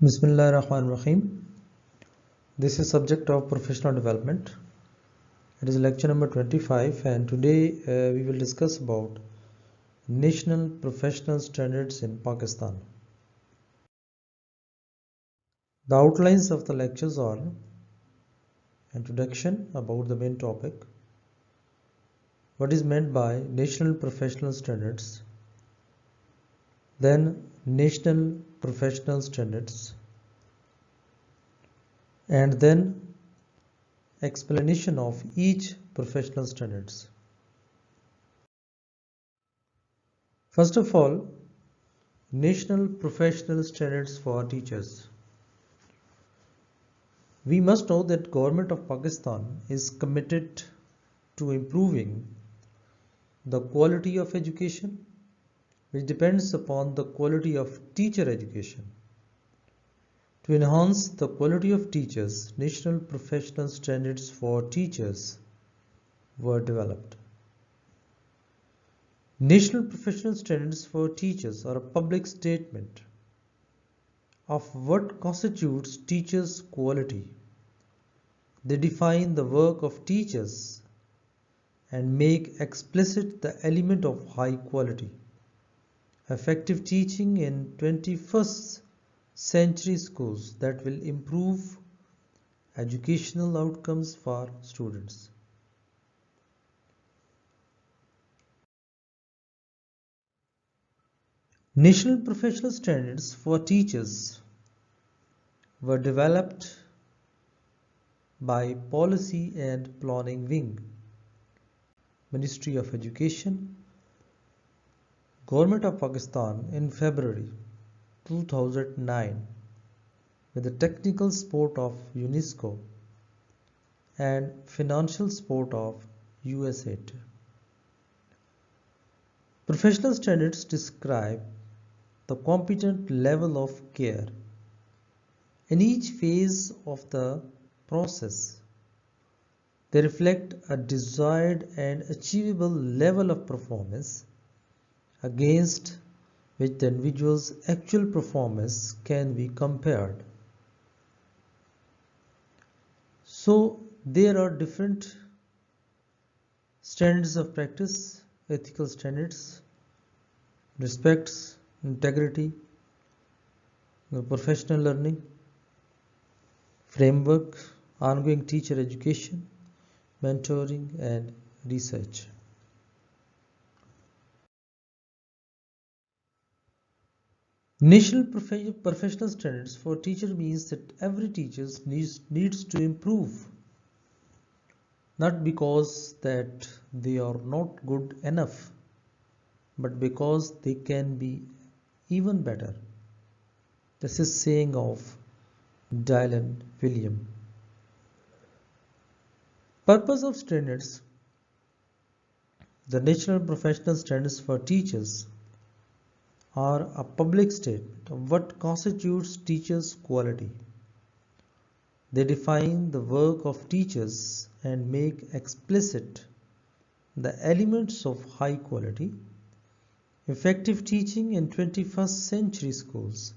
Bismillah ar-Rahman ar-Rahim. This is subject of professional development. It is lecture number 25 and today we will discuss about national professional standards in Pakistan. The outlines of the lectures are introduction about the main topic, what is meant by national professional standards, then national professional standards, and then explanation of each professional standards. First of all, national professional standards for teachers. We must know that Government of Pakistan is committed to improving the quality of education, which depends upon the quality of teacher education. To enhance the quality of teachers, national professional standards for teachers were developed. National professional standards for teachers are a public statement of what constitutes teachers' quality. They define the work of teachers and make explicit the element of high quality. Effective teaching in 21st century schools that will improve educational outcomes for students. National professional standards for teachers were developed by Policy and Planning Wing, Ministry of Education, Government of Pakistan in February 2009 with the technical support of UNESCO and financial support of USAID. Professional standards describe the competent level of care in each phase of the process. They reflect a desired and achievable level of performance against which the individual's actual performance can be compared. So there are different standards of practice, ethical standards, respects, integrity, professional learning, framework, ongoing teacher education, mentoring and research. National professional standards for teacher means that every teacher needs to improve, not because that they are not good enough, but because they can be even better. This is saying of Dylan William. Purpose of standards. The national professional standards for teachers are a public statement of what constitutes teachers' quality. They define the work of teachers and make explicit the elements of high quality, effective teaching in 21st century schools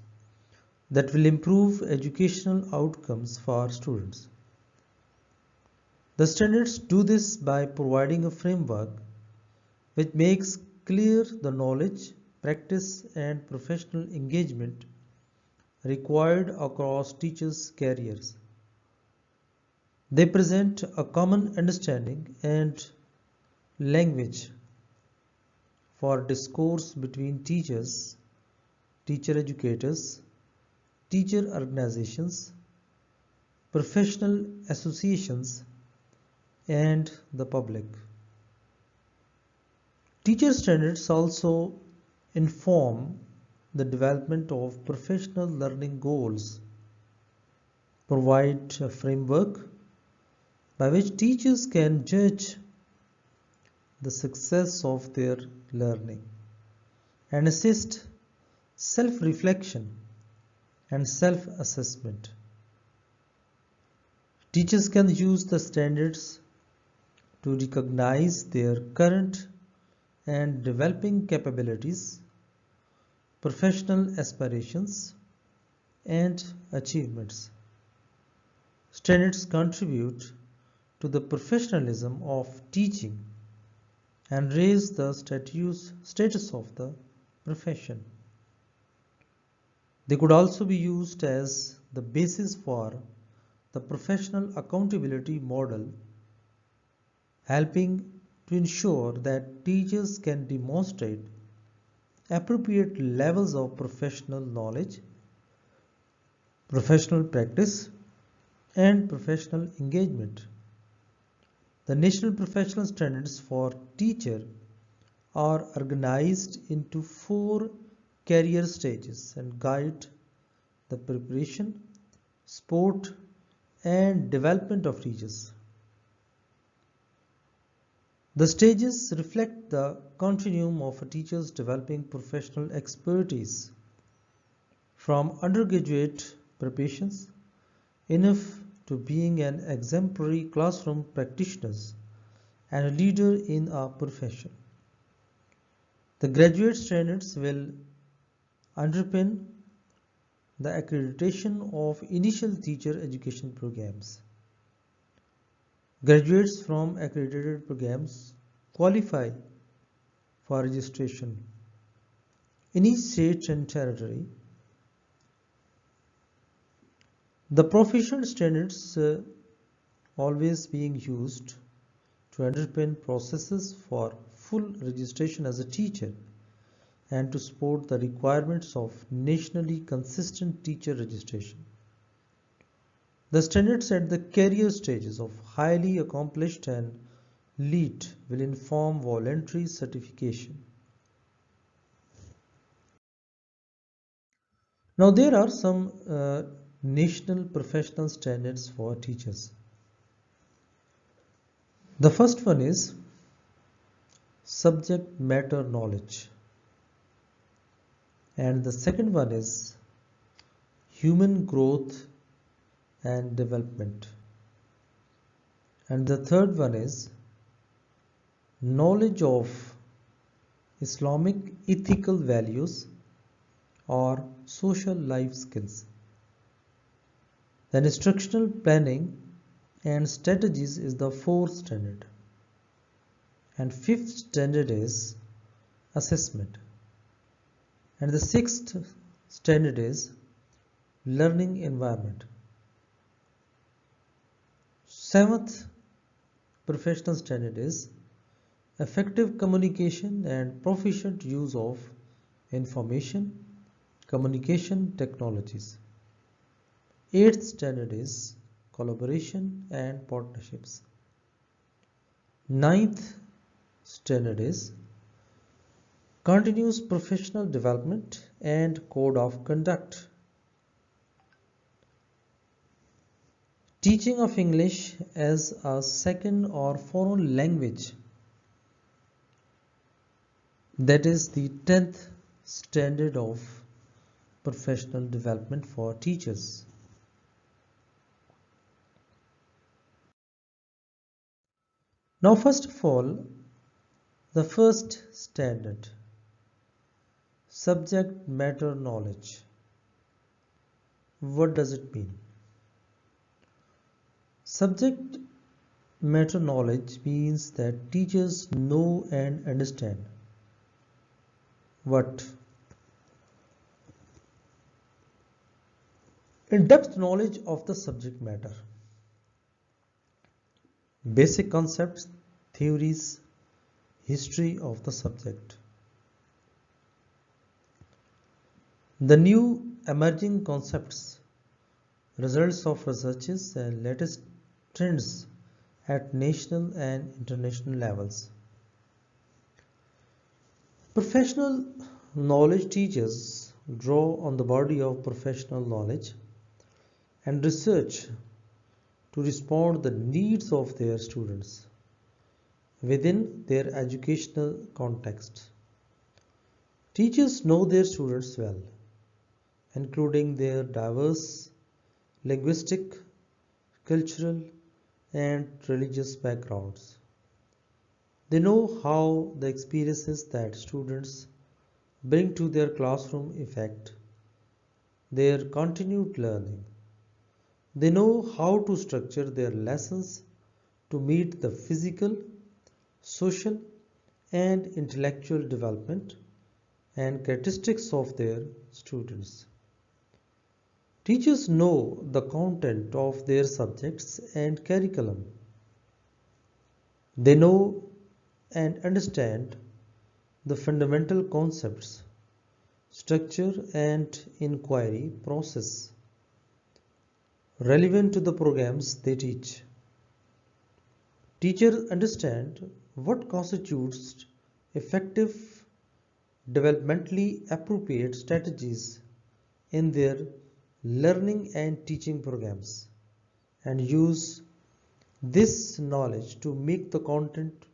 that will improve educational outcomes for students. The standards do this by providing a framework which makes clear the knowledge, practice and professional engagement required across teachers' careers. They present a common understanding and language for discourse between teachers, teacher educators, teacher organizations, professional associations, and the public. Teacher standards also inform the development of professional learning goals, provide a framework by which teachers can judge the success of their learning and assist self-reflection and self-assessment. Teachers can use the standards to recognize their current and developing capabilities, professional aspirations, and achievements. Standards contribute to the professionalism of teaching and raise the status of the profession. They could also be used as the basis for the professional accountability model, helping to ensure that teachers can demonstrate appropriate levels of professional knowledge, professional practice, and professional engagement. The National Professional Standards for Teacher are organized into 4 career stages and guide the preparation, support, and development of teachers. The stages reflect the continuum of a teacher's developing professional expertise from undergraduate preparations enough to being an exemplary classroom practitioner and a leader in a profession. The graduate standards will underpin the accreditation of initial teacher education programs. Graduates from accredited programs qualify for registration in each state and territory. The proficient standards always being used to underpin processes for full registration as a teacher and to support the requirements of nationally consistent teacher registration. The standards at the career stages of highly accomplished and lead will inform voluntary certification. Now there are some national professional standards for teachers. The first one is subject matter knowledge, and the second one is human growth and development, and the third one is knowledge of Islamic ethical values or social life skills. Then instructional planning and strategies is the fourth standard, and fifth standard is assessment, and the sixth standard is learning environment. Seventh professional standard is effective communication and proficient use of information communication technologies. Eighth standard is collaboration and partnerships. Ninth standard is continuous professional development and code of conduct. Teaching of English as a second or foreign language, that is the 10th standard of professional development for teachers. Now first of all, the first standard, subject matter knowledge. What does it mean? Subject matter knowledge means that teachers know and understand what? In-depth knowledge of the subject matter, basic concepts, theories, history of the subject. The new emerging concepts, results of researches and latest trends at national and international levels. Professional knowledge teachers draw on the body of professional knowledge and research to respond to the needs of their students within their educational context. Teachers know their students well, including their diverse linguistic, cultural, and religious backgrounds. They know how the experiences that students bring to their classroom affect their continued learning. They know how to structure their lessons to meet the physical, social, and intellectual development and characteristics of their students. Teachers know the content of their subjects and curriculum. They know and understand the fundamental concepts, structure, and inquiry process relevant to the programs they teach. Teachers understand what constitutes effective, developmentally appropriate strategies in their learning and teaching programs and use this knowledge to make the content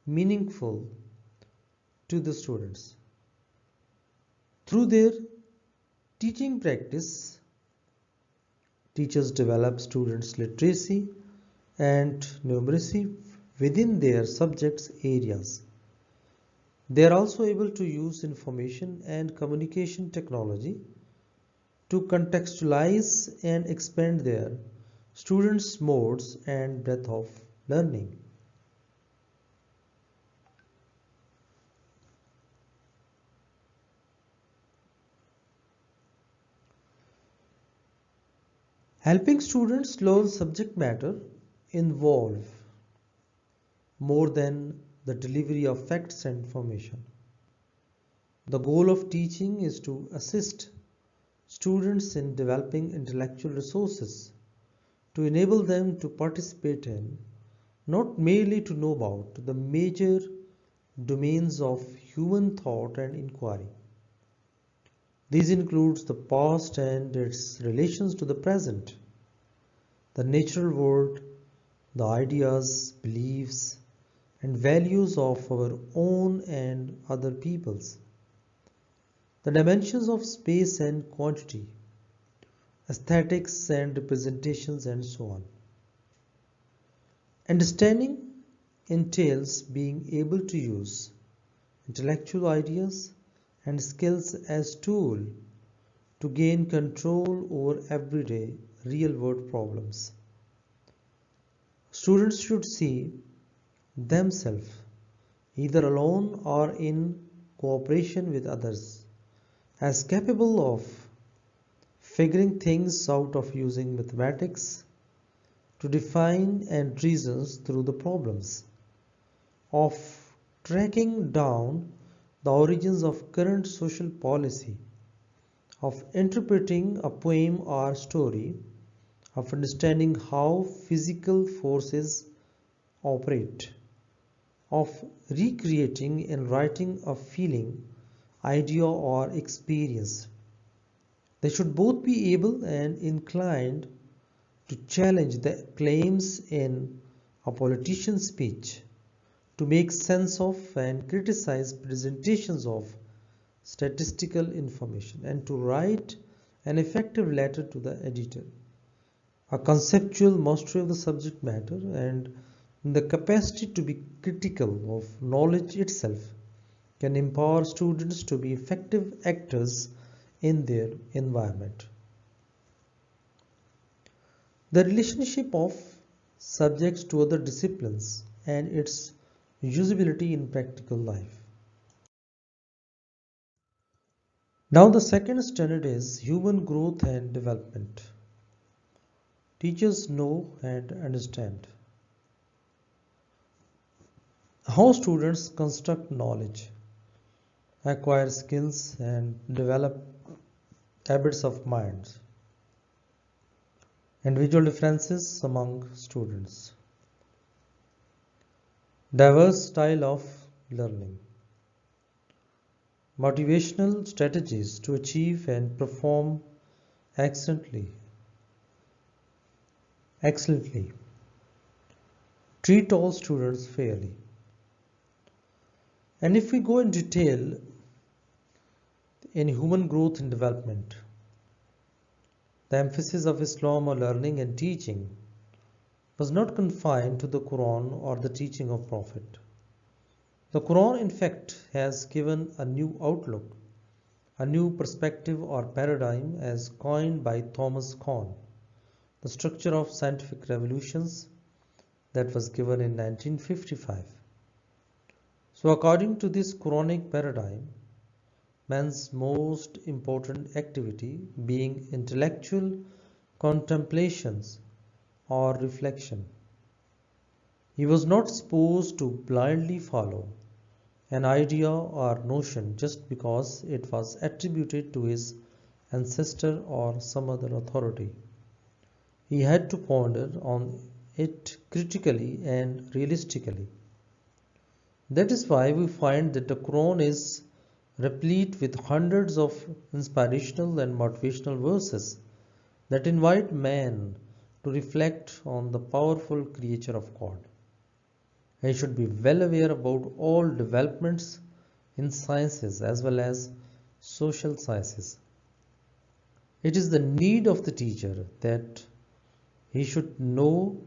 meaningful to the students. Through their teaching practice, teachers develop students' literacy and numeracy within their subjects areas. They are also able to use information and communication technology to contextualize and expand their students' modes and breadth of learning. Helping students learn subject matter involve more than the delivery of facts and information. The goal of teaching is to assist students in developing intellectual resources to enable them to participate in, not merely to know about, the major domains of human thought and inquiry. These includes the past and its relations to the present, the natural world, the ideas, beliefs, and values of our own and other peoples, the dimensions of space and quantity, aesthetics and representations, and so on. Understanding entails being able to use intellectual ideas and skills as tools to gain control over everyday real-world problems. Students should see themselves either alone or in cooperation with others as capable of figuring things out, of using mathematics to define and reason through the problems, of tracking down the origins of current social policy, of interpreting a poem or story, of understanding how physical forces operate, of recreating and writing a feeling, idea, or experience. They should both be able and inclined to challenge the claims in a politician's speech, to make sense of and criticize presentations of statistical information, and to write an effective letter to the editor. A conceptual mastery of the subject matter and the capacity to be critical of knowledge itself can empower students to be effective actors in their environment. The relationship of subjects to other disciplines and its usability in practical life. Now the second standard is human growth and development. Teachers know and understand how students construct knowledge, acquire skills, and develop habits of minds. Individual differences among students. Diverse style of learning. Motivational strategies to achieve and perform excellently. Treat all students fairly. And if we go in detail in human growth and development, the emphasis of Islam on learning and teaching was not confined to the Quran or the teaching of Prophet. The Quran, in fact, has given a new outlook, a new perspective or paradigm as coined by Thomas Kuhn, the structure of scientific revolutions, that was given in 1955. So according to this Quranic paradigm, man's most important activity being intellectual contemplations or reflection. He was not supposed to blindly follow an idea or notion just because it was attributed to his ancestor or some other authority. He had to ponder on it critically and realistically. That is why we find that the Quran is replete with hundreds of inspirational and motivational verses that invite man to reflect on the powerful creature of God. He should be well aware about all developments in sciences as well as social sciences. It is the need of the teacher that he should know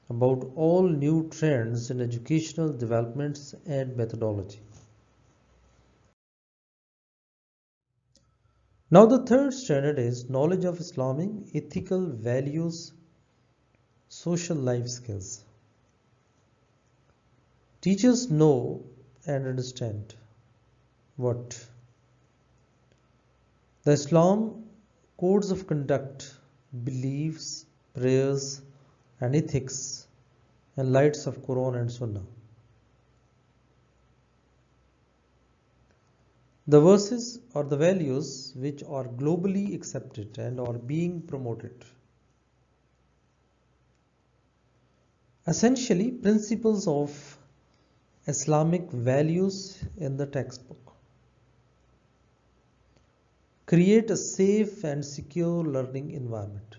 about all new trends in educational developments and methodology. Now the third standard is knowledge of Islamic ethical values, social life skills. Teachers know and understand what the Islam codes of conduct, beliefs, prayers, and ethics and lights of Quran and Sunnah. The verses are the values which are globally accepted and are being promoted. Essentially, principles of Islamic values in the textbook. Create a safe and secure learning environment.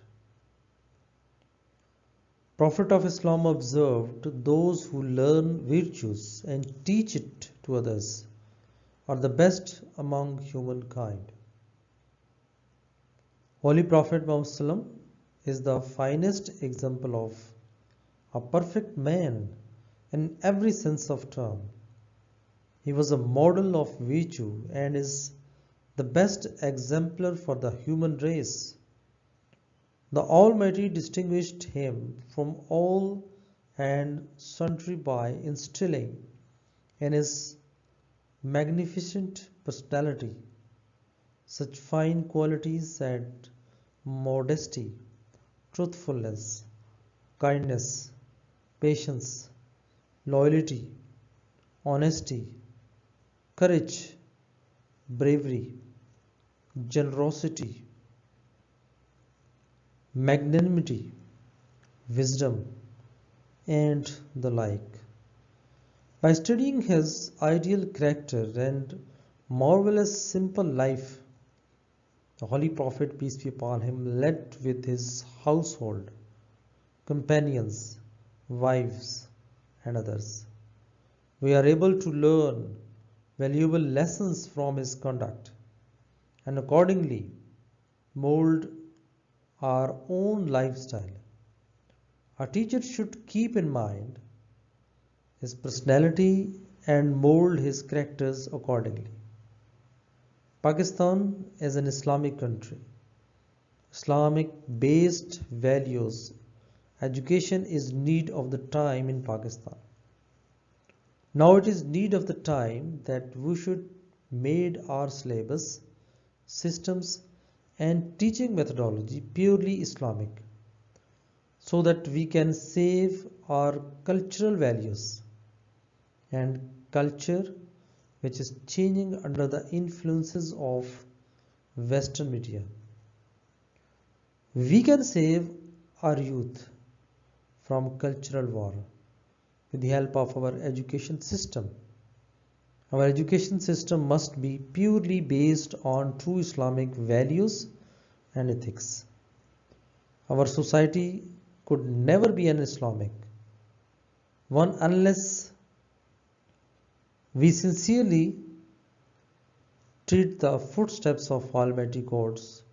Prophet of Islam observed, those who learn virtues and teach it to others are the best among humankind. Holy Prophet Muhammad is the finest example of a perfect man in every sense of term. He was a model of virtue and is the best exemplar for the human race. The Almighty distinguished him from all and sundry by instilling in his magnificent personality such fine qualities as modesty, truthfulness, kindness, patience, loyalty, honesty, courage, bravery, generosity, magnanimity, wisdom, and the like. By studying his ideal character and marvelous simple life, the Holy Prophet, peace be upon him, led with his household, companions, wives, and others. We are able to learn valuable lessons from his conduct and accordingly mold our own lifestyle. A teacher should keep in mind his personality and mold his characters accordingly. Pakistan is an Islamic country. Islamic based values. Education is need of the time in Pakistan. Now it is need of the time that we should made our syllabus, systems and teaching methodology purely Islamic so that we can save our cultural values and culture which is changing under the influences of Western media. We can save our youth from cultural war with the help of our education system. Our education system must be purely based on true Islamic values and ethics. Our society could never be an Islamic one unless we sincerely treat the footsteps of Almighty God's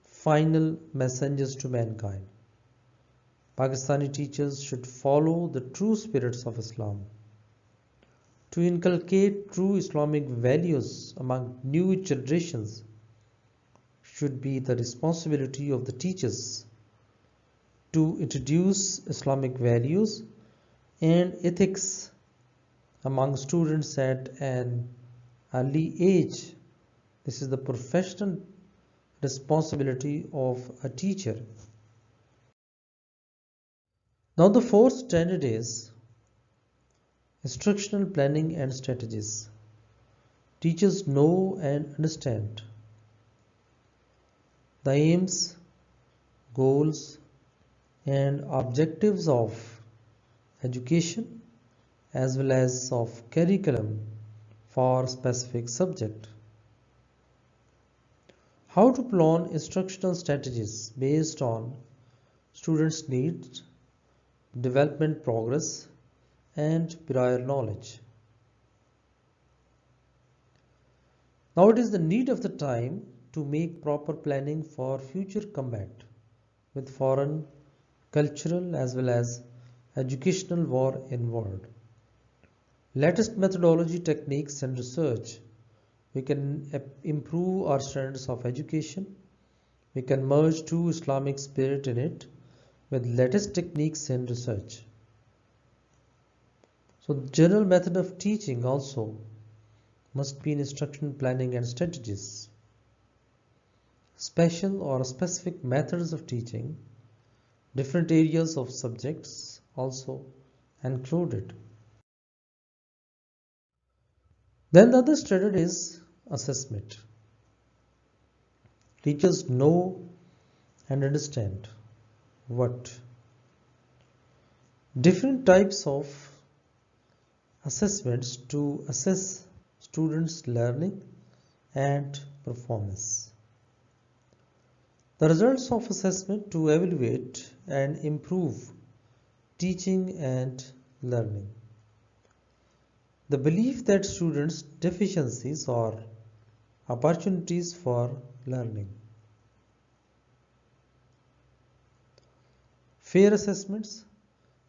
final messengers to mankind. Pakistani teachers should follow the true spirits of Islam. To inculcate true Islamic values among new generations should be the responsibility of the teachers. To introduce Islamic values and ethics among students at an early age, this is the professional responsibility of a teacher. Now, the fourth standard is instructional planning and strategies. Teachers know and understand the aims, goals, and objectives of education as well as of curriculum for specific subject. How to plan instructional strategies based on students' needs, development progress, and prior knowledge. Now it is the need of the time to make proper planning for future combat with foreign, cultural as well as educational war involved. Latest methodology, techniques and research, we can improve our standards of education. We can merge true Islamic spirit in it with latest techniques and research. So the general method of teaching also must be in instruction planning and strategies. Special or specific methods of teaching, different areas of subjects also included. Then the other standard is assessment. Teachers know and understand what different types of assessments to assess students' learning and performance. The results of assessment to evaluate and improve teaching and learning. The belief that students' deficiencies or opportunities for learning. Fair assessments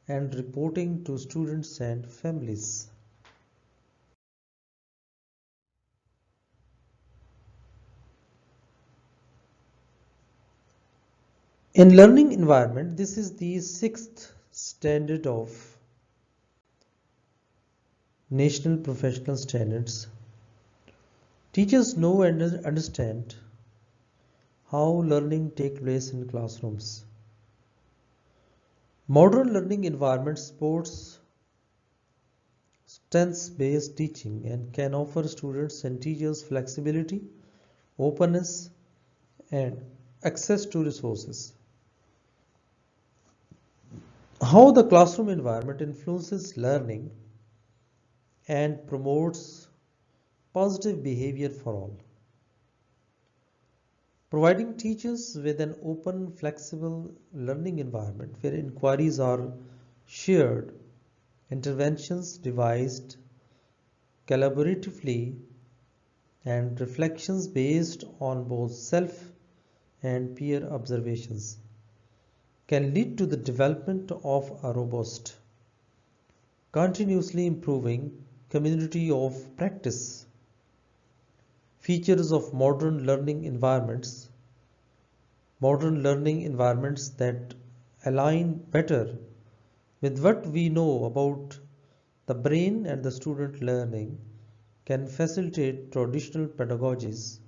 and reporting to students and families. In learning environment, this is the sixth standard of National Professional Standards. Teachers know and understand how learning takes place in classrooms. Modern learning environment supports strengths-based teaching and can offer students and teachers flexibility, openness, and access to resources. How the classroom environment influences learning and promotes positive behavior for all. Providing teachers with an open, flexible learning environment where inquiries are shared, interventions devised collaboratively, and reflections based on both self and peer observations can lead to the development of a robust, continuously improving community of practice. Features of modern learning environments that align better with what we know about the brain and the student learning can facilitate traditional pedagogies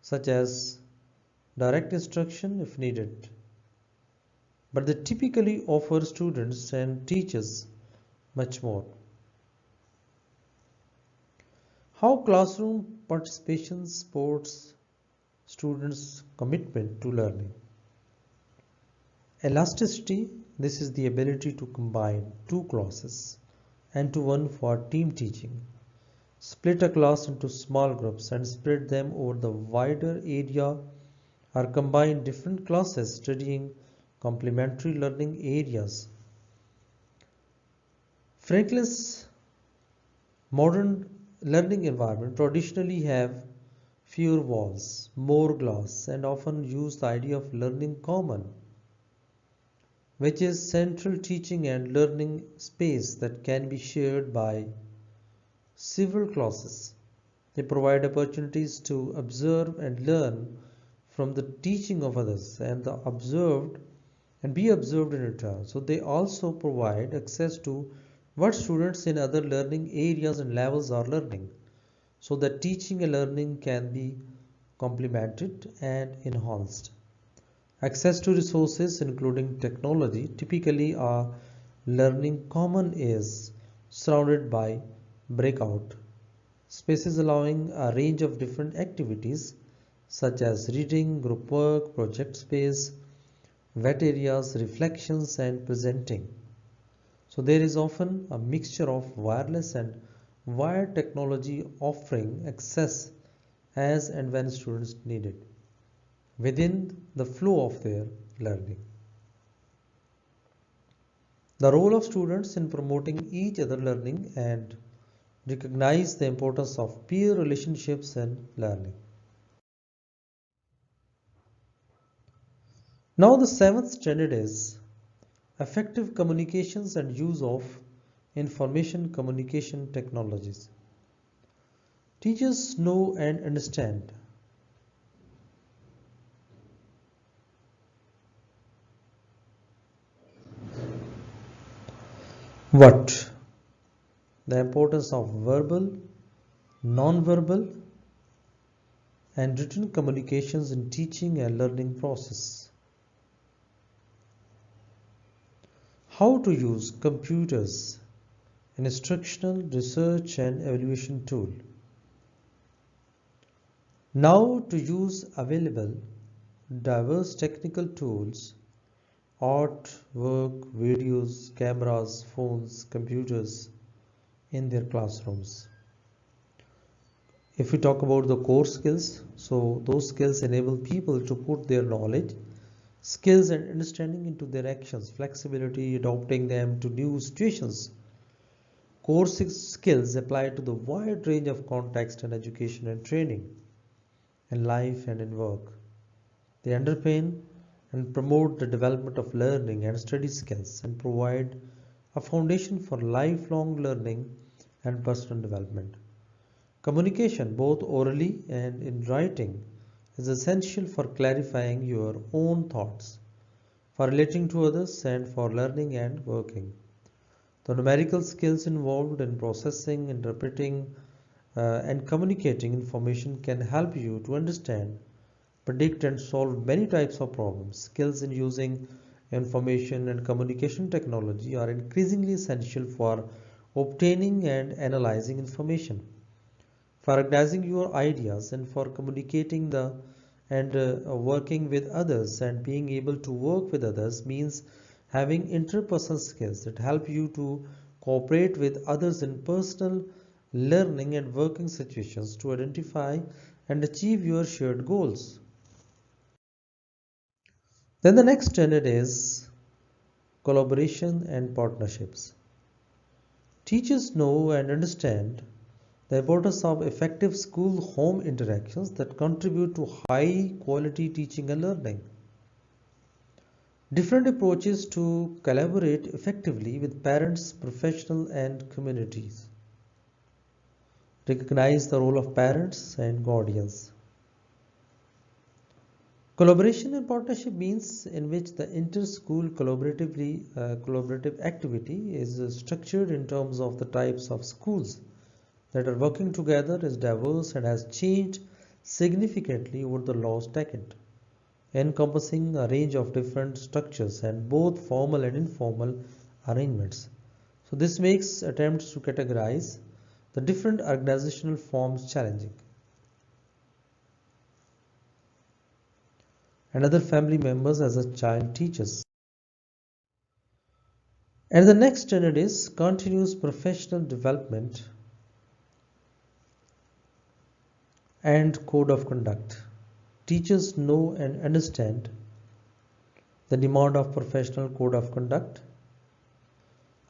such as direct instruction if needed, but they typically offer students and teachers much more. How classroom participation supports students' commitment to learning. Elasticity, this is the ability to combine two classes and to one for team teaching. Split a class into small groups and spread them over the wider area or combine different classes studying complementary learning areas. Franklin's modern learning environment traditionally have fewer walls, more glass, and often use the idea of learning common, which is central teaching and learning space that can be shared by several classes. They provide opportunities to observe and learn from the teaching of others and be observed in return. So they also provide access to what students in other learning areas and levels are learning, so that teaching and learning can be complemented and enhanced. Access to resources including technology, typically a learning common is surrounded by breakout spaces allowing a range of different activities such as reading, group work, project space, wet areas, reflections and presenting. So there is often a mixture of wireless and wired technology offering access as and when students need it within the flow of their learning. The role of students in promoting each other learning and recognize the importance of peer relationships in learning. Now the seventh standard is effective communications and use of information communication technologies. Teachers know and understand what? The importance of verbal, non-verbal and written communications in teaching and learning process. How to use computers, an instructional, research and evaluation tool. Now to use available diverse technical tools, art, work, videos, cameras, phones, computers in their classrooms. If we talk about the core skills, so those skills enable people to put their knowledge, skills and understanding into their actions, flexibility, adapting them to new situations. Core skills apply to the wide range of context and education and training in life and in work. They underpin and promote the development of learning and study skills and provide a foundation for lifelong learning and personal development. Communication, both orally and in writing, is essential for clarifying your own thoughts, for relating to others, and for learning and working. The numerical skills involved in processing, interpreting, and communicating information can help you to understand, predict, and solve many types of problems. Skills in using information and communication technology are increasingly essential for obtaining and analyzing information, for organizing your ideas, and for communicating and working with others. And being able to work with others means having interpersonal skills that help you to cooperate with others in personal learning and working situations to identify and achieve your shared goals. Then the next standard is collaboration and partnerships. Teachers know and understand the importance of effective school-home interactions that contribute to high-quality teaching and learning. Different approaches to collaborate effectively with parents, professionals, and communities. Recognize the role of parents and guardians. Collaboration and partnership means in which the inter-school collaborative activity is structured in terms of the types of schools that are working together is diverse and has changed significantly over the last decade, encompassing a range of different structures and both formal and informal arrangements. So this makes attempts to categorize the different organizational forms challenging. And other family members as a child teachers. And the next standard is continuous professional development and code of conduct. Teachers know and understand the demand of professional code of conduct,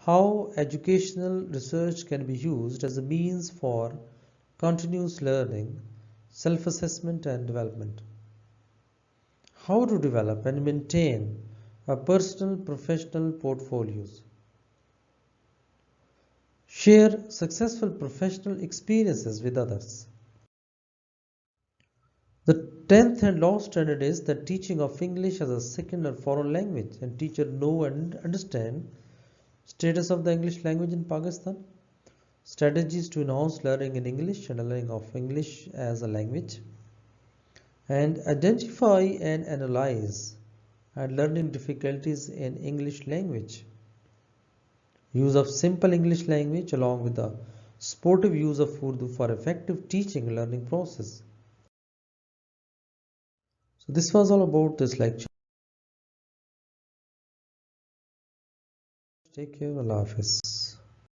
how educational research can be used as a means for continuous learning, self-assessment and development, how to develop and maintain a personal professional portfolios, Share successful professional experiences with others. The 10th and last standard is the teaching of English as a second or foreign language, and teacher know and understand status of the English language in Pakistan, strategies to enhance learning in English and learning of English as a language, and identify and analyze and learning difficulties in English language. Use of simple English language along with the sportive use of Urdu for effective teaching and learning process. So this was all about this lecture. Take care. Allah Hafiz.